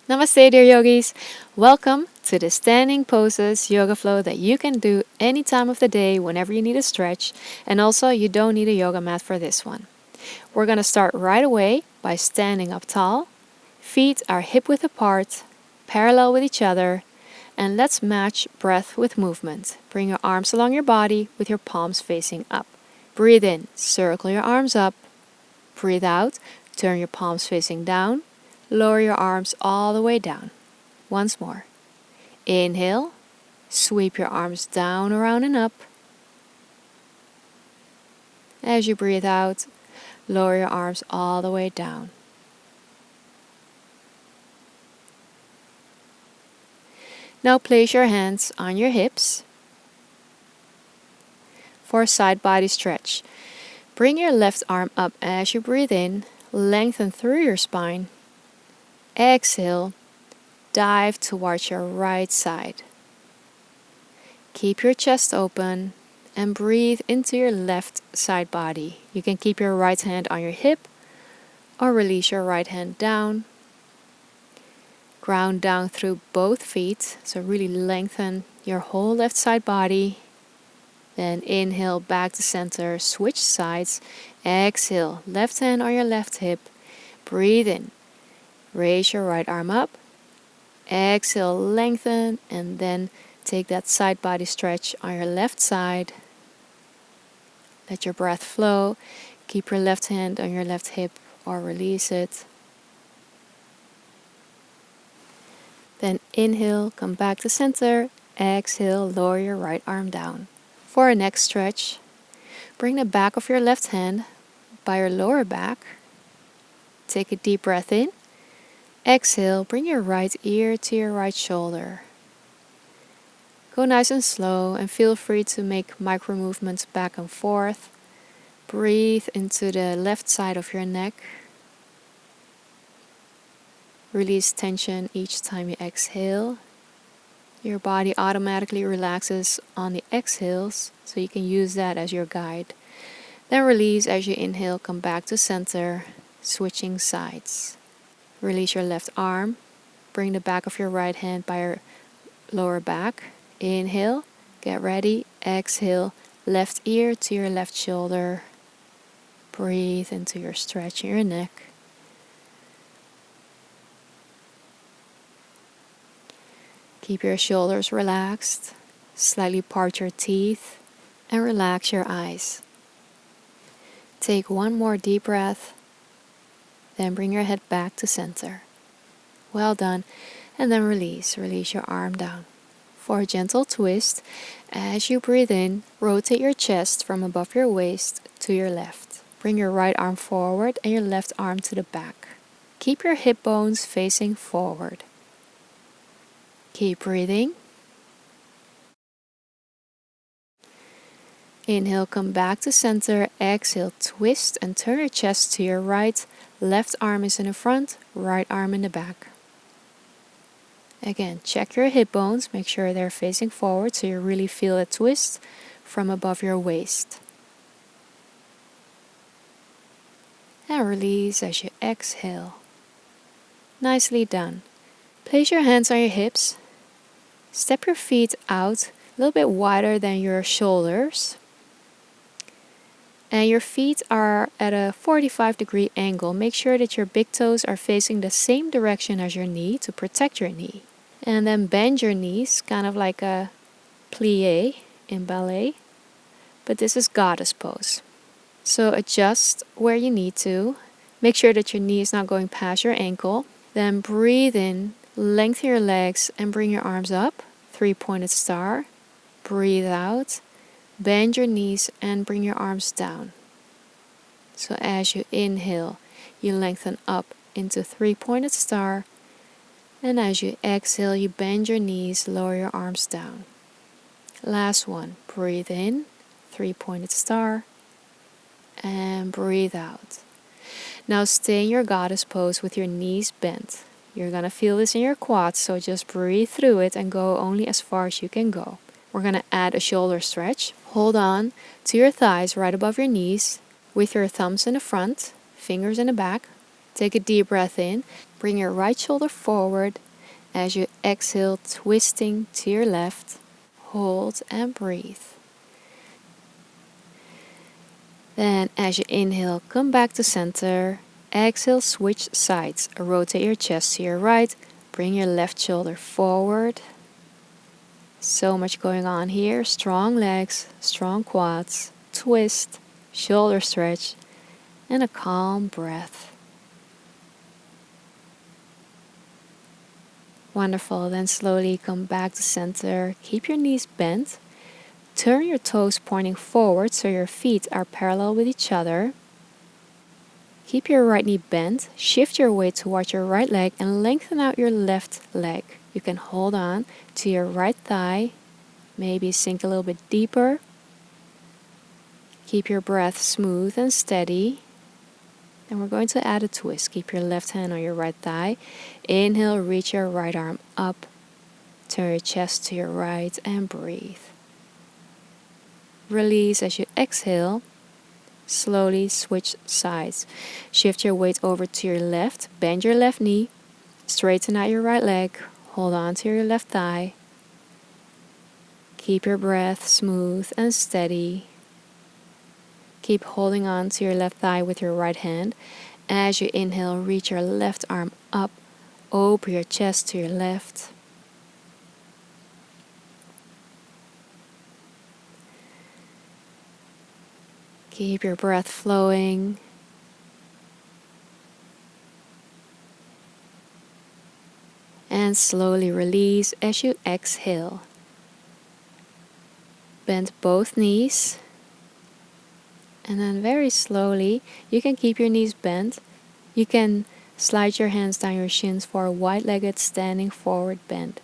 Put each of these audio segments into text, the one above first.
Namaste, dear yogis. Welcome to the standing poses yoga flow that you can do any time of the day whenever you need a stretch, and also you don't need a yoga mat for this one. We're going to start right away by standing up tall. Feet are hip width apart, parallel with each other, and let's match breath with movement. Bring your arms along your body with your palms facing up. Breathe in, circle your arms up. Breathe out, turn your palms facing down. Lower your arms all the way down. Once more. Inhale, sweep your arms down, around, and up. As you breathe out, lower your arms all the way down. Now place your hands on your hips for a side body stretch. Bring your left arm up as you breathe in, lengthen through your spine. Exhale, dive towards your right side. Keep your chest open and breathe into your left side body. You can keep your right hand on your hip or release your right hand down. Ground down through both feet, so really lengthen your whole left side body. Then inhale back to center, switch sides. Exhale, left hand on your left hip. Breathe in. Raise your right arm up. Exhale, lengthen, and then take that side body stretch on your left side. Let your breath flow. Keep your left hand on your left hip or release it. Then inhale, come back to center. Exhale, lower your right arm down. For our next stretch, bring the back of your left hand by your lower back. Take a deep breath in. Exhale, bring your right ear to your right shoulder. Go nice and slow and feel free to make micro movements back and forth. Breathe into the left side of your neck. Release tension each time you exhale. Your body automatically relaxes on the exhales, so you can use that as your guide. Then release as you inhale, come back to center, switching sides. Release your left arm. Bring the back of your right hand by your lower back. Inhale, get ready. Exhale, left ear to your left shoulder. Breathe into your stretch in your neck. Keep your shoulders relaxed. Slightly part your teeth and relax your eyes. Take one more deep breath. Then bring your head back to center. Well done. And then release. Release your arm down. For a gentle twist, as you breathe in, rotate your chest from above your waist to your left. Bring your right arm forward and your left arm to the back. Keep your hip bones facing forward. Keep breathing. Inhale, come back to center. Exhale, twist and turn your chest to your right. Left arm is in the front, right arm in the back. Again, check your hip bones. Make sure they're facing forward so you really feel a twist from above your waist. And release as you exhale. Nicely done. Place your hands on your hips. Step your feet out a little bit wider than your shoulders. And your feet are at a 45-degree angle. Make sure that your big toes are facing the same direction as your knee to protect your knee. And then bend your knees, kind of like a plie in ballet. But this is goddess pose. So adjust where you need to. Make sure that your knee is not going past your ankle. Then breathe in, lengthen your legs and bring your arms up. 3-pointed star. Breathe out. Bend your knees and bring your arms down. So as you inhale, you lengthen up into 3-pointed star. And as you exhale, you bend your knees, lower your arms down. Last one. Breathe in, 3-pointed star. And breathe out. Now stay in your goddess pose with your knees bent. You're going to feel this in your quads, so just breathe through it and go only as far as you can go. We're going to add a shoulder stretch. Hold on to your thighs right above your knees with your thumbs in the front, fingers in the back. Take a deep breath in. Bring your right shoulder forward. As you exhale, twisting to your left. Hold and breathe. Then as you inhale, come back to center. Exhale, switch sides. Rotate your chest to your right. Bring your left shoulder forward. So much going on here. Strong legs, strong quads, twist, shoulder stretch, and a calm breath. Wonderful. Then slowly come back to center. Keep your knees bent. Turn your toes pointing forward so your feet are parallel with each other. Keep your right knee bent. Shift your weight towards your right leg and lengthen out your left leg. You can hold on to your right thigh. Maybe sink a little bit deeper. Keep your breath smooth and steady. And we're going to add a twist. Keep your left hand on your right thigh. Inhale, reach your right arm up. Turn your chest to your right and breathe. Release as you exhale. Slowly switch sides. Shift your weight over to your left. Bend your left knee. Straighten out your right leg. Hold on to your left thigh. Keep your breath smooth and steady. Keep holding on to your left thigh with your right hand. As you inhale, reach your left arm up. Open your chest to your left. Keep your breath flowing. And slowly release as you exhale. Bend both knees. And then very slowly, you can keep your knees bent. You can slide your hands down your shins for a wide-legged standing forward bend.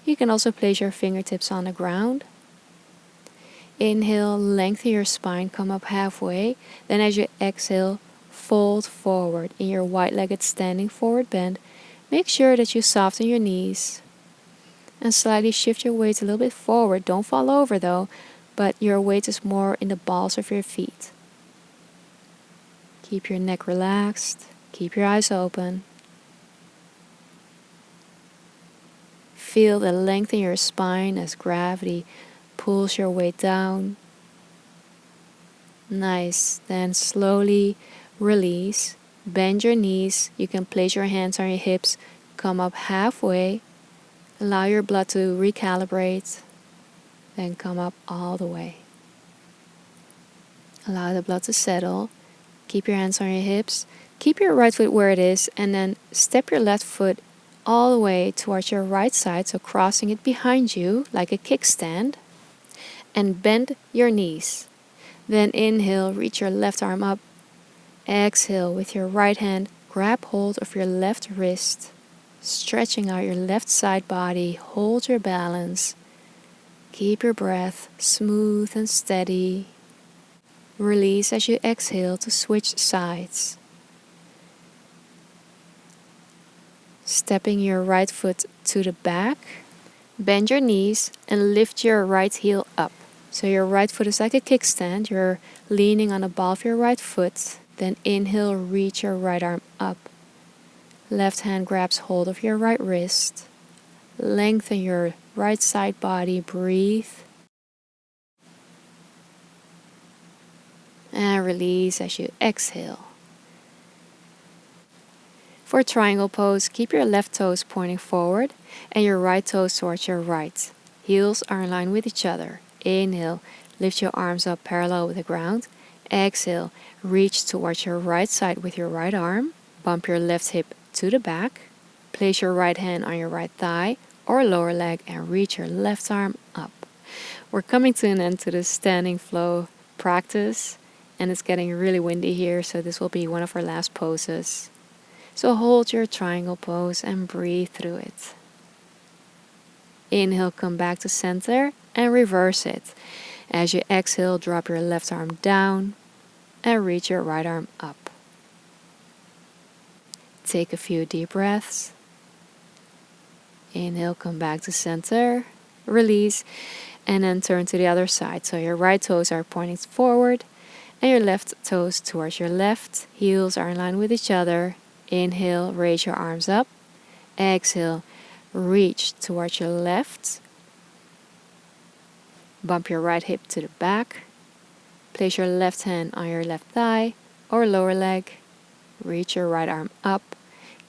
You can also place your fingertips on the ground. Inhale, lengthen your spine, come up halfway. Then as you exhale, fold forward in your wide-legged standing forward bend. Make sure that you soften your knees. And slightly shift your weight a little bit forward. Don't fall over though, but your weight is more in the balls of your feet. Keep your neck relaxed. Keep your eyes open. Feel the length in your spine as gravity pulls your weight down. Nice. Then slowly release. Bend your knees. You can place your hands on your hips. Come up halfway. Allow your blood to recalibrate. Then come up all the way. Allow the blood to settle. Keep your hands on your hips. Keep your right foot where it is and then step your left foot all the way towards your right side, so crossing it behind you like a kickstand. And bend your knees. Then inhale, reach your left arm up. Exhale, with your right hand, grab hold of your left wrist. Stretching out your left side body, hold your balance. Keep your breath smooth and steady. Release as you exhale to switch sides. Stepping your right foot to the back. Bend your knees and lift your right heel up. So your right foot is like a kickstand. You're leaning on the ball of your right foot. Then inhale, reach your right arm up. Left hand grabs hold of your right wrist. Lengthen your right side body. Breathe. And release as you exhale. For triangle pose, keep your left toes pointing forward and your right toes towards your right. Heels are in line with each other. Inhale, lift your arms up parallel with the ground. Exhale, reach towards your right side with your right arm. Bump your left hip to the back. Place your right hand on your right thigh or lower leg and reach your left arm up. We're coming to an end to this standing flow practice, and it's getting really windy here, so this will be one of our last poses. So hold your triangle pose and breathe through it. Inhale, come back to center and reverse it. As you exhale, drop your left arm down and reach your right arm up. Take a few deep breaths. Inhale, come back to center, release, and then turn to the other side. So your right toes are pointing forward and your left toes towards your left. Heels are in line with each other. Inhale, raise your arms up. Exhale, reach towards your left. Bump your right hip to the back. Place your left hand on your left thigh or lower leg. Reach your right arm up.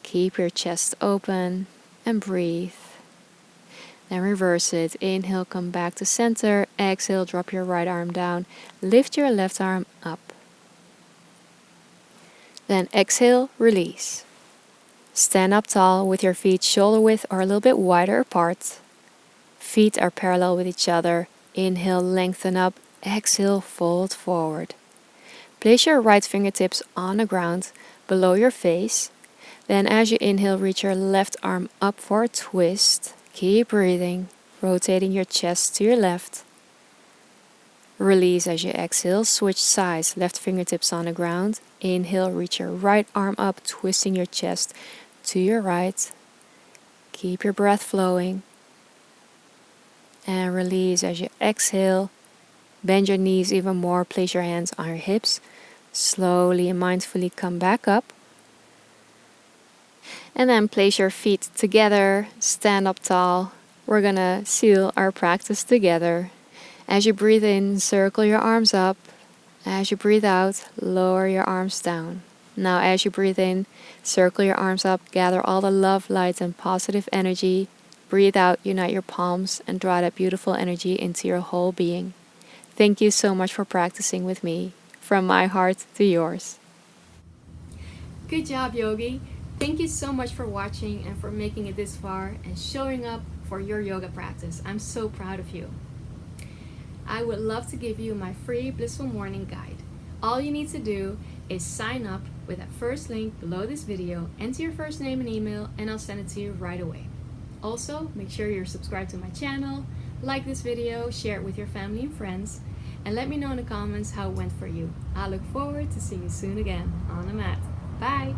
Keep your chest open and breathe. Then reverse it. Inhale, come back to center. Exhale, drop your right arm down. Lift your left arm up. Then exhale, release. Stand up tall with your feet shoulder width or a little bit wider apart. Feet are parallel with each other. Inhale, lengthen up. Exhale, fold forward. Place your right fingertips on the ground below your face. Then as you inhale, reach your left arm up for a twist. Keep breathing, rotating your chest to your left. Release as you exhale, switch sides, left fingertips on the ground. Inhale, reach your right arm up, twisting your chest to your right. Keep your breath flowing. And release as you exhale. Bend your knees even more, place your hands on your hips. Slowly and mindfully come back up. And then place your feet together, stand up tall. We're gonna seal our practice together. As you breathe in, circle your arms up. As you breathe out, lower your arms down. Now as you breathe in, circle your arms up, gather all the love, light, and positive energy. Breathe out, unite your palms, and draw that beautiful energy into your whole being. Thank you so much for practicing with me. From my heart to yours. Good job, Yogi. Thank you so much for watching and for making it this far and showing up for your yoga practice. I'm so proud of you. I would love to give you my free Blissful Morning Guide. All you need to do is sign up with that first link below this video, enter your first name and email, and I'll send it to you right away. Also, make sure you're subscribed to my channel, like this video, share it with your family and friends, and let me know in the comments how it went for you. I look forward to seeing you soon again on the mat. Bye!